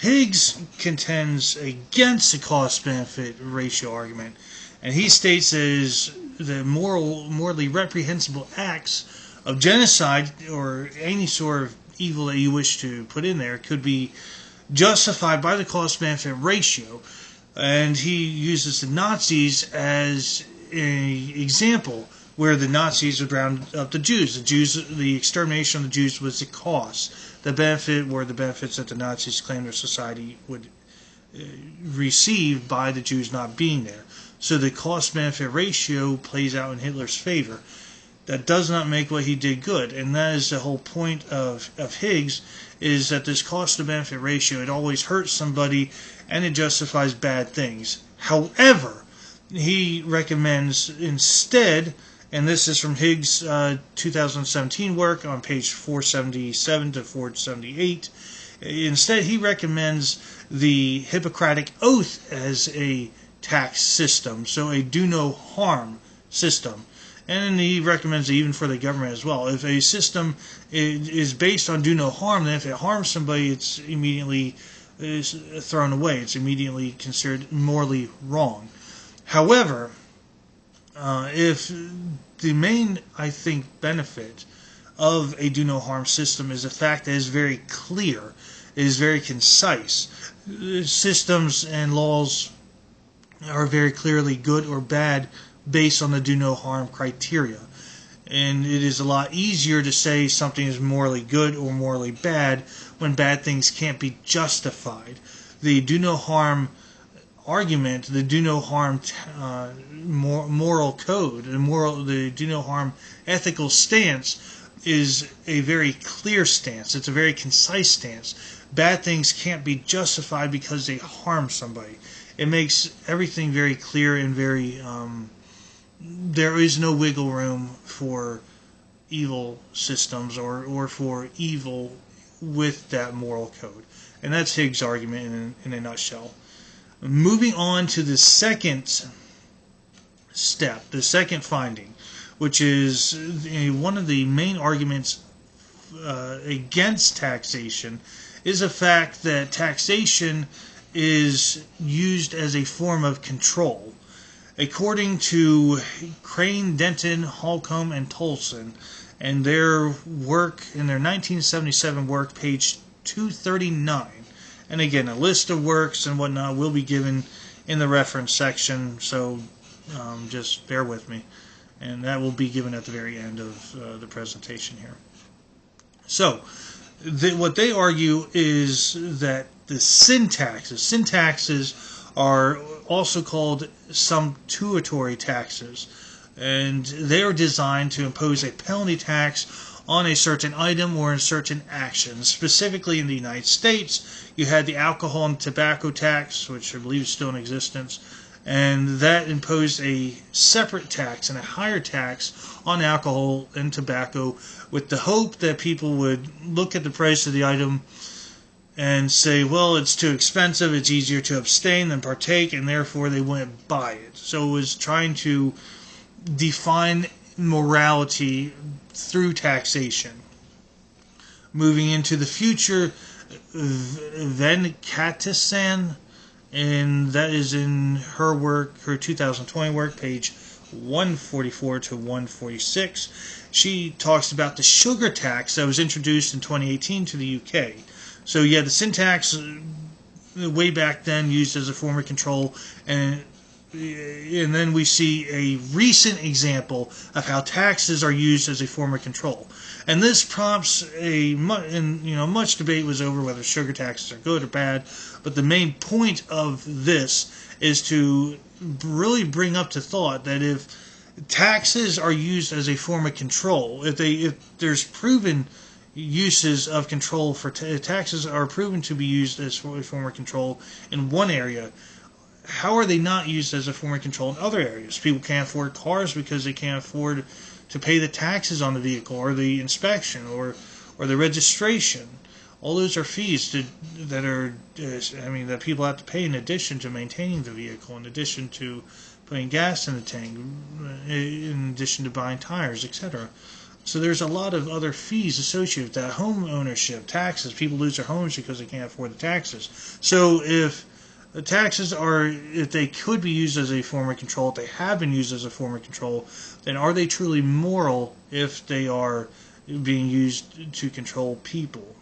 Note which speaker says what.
Speaker 1: Higgs contends against the cost-benefit ratio argument, and he states that morally reprehensible acts of genocide or any sort of evil that you wish to put in there could be justified by the cost-benefit ratio, and he uses the Nazis as an example where the Nazis would round up the Jews. The extermination of the Jews was the cost. The benefit were the benefits that the Nazis claimed their society would receive by the Jews not being there. So the cost-benefit ratio plays out in Hitler's favor. That does not make what he did good, and that is the whole point of Higgs, is that this cost-to-benefit ratio, it always hurts somebody and it justifies bad things. However, he recommends instead, and this is from Higgs' 2017 work on page 477 to 478, instead he recommends the Hippocratic Oath as a tax system, so a do-no-harm system. And he recommends it even for the government as well. If a system is based on do no harm, then if it harms somebody, it's immediately thrown away. It's immediately considered morally wrong. However, if the main, I think, benefit of a do no harm system is the fact that it is very clear, it is very concise. Systems and laws are very clearly good or bad based on the do no harm criteria, and it is a lot easier to say something is morally good or morally bad when bad things can't be justified. The do no harm argument, the do no harm moral code, the do no harm ethical stance is a very clear stance. It's a very concise stance. Bad things can't be justified because they harm somebody. It makes everything very clear and very there is no wiggle room for evil systems or for evil with that moral code. And that's Higgs' argument in a nutshell. Moving on to the second step, the second finding, which is one of the main arguments against taxation, is the fact that taxation is used as a form of control. According to Crane, Denton, Holcomb, and Tolson, and their work, in their 1977 work, page 239, and again, a list of works and whatnot will be given in the reference section, so just bear with me, and that will be given at the very end of the presentation here. So, what they argue is that the syntaxes are also called sumptuatory taxes, and they are designed to impose a penalty tax on a certain item or a certain action. Specifically in the United States, you had the alcohol and tobacco tax, which I believe is still in existence, and that imposed a separate tax and a higher tax on alcohol and tobacco with the hope that people would look at the price of the item and say, well, it's too expensive, it's easier to abstain than partake, and therefore they wouldn't buy it. So it was trying to define morality through taxation. Moving into the future, Venkatasan, and that is in her work, her 2020 work, page 144 to 146. She talks about the sugar tax that was introduced in 2018 to the UK. So yeah, the sin tax way back then used as a form of control, and then we see a recent example of how taxes are used as a form of control. And this prompts much debate was over whether sugar taxes are good or bad, but the main point of this is to really bring up to thought that if taxes are used as a form of control, if there's proven uses of control for taxes are proven to be used as a form of control in one area, how are they not used as a form of control in other areas? People can't afford cars because they can't afford to pay the taxes on the vehicle, or the inspection, or the registration. All those are fees that people have to pay in addition to maintaining the vehicle, in addition to putting gas in the tank, in addition to buying tires, etc. So there's a lot of other fees associated with that. Home ownership, taxes. People lose their homes because they can't afford the taxes. So if the taxes are, if they could be used as a form of control, if they have been used as a form of control, then are they truly moral if they are being used to control people?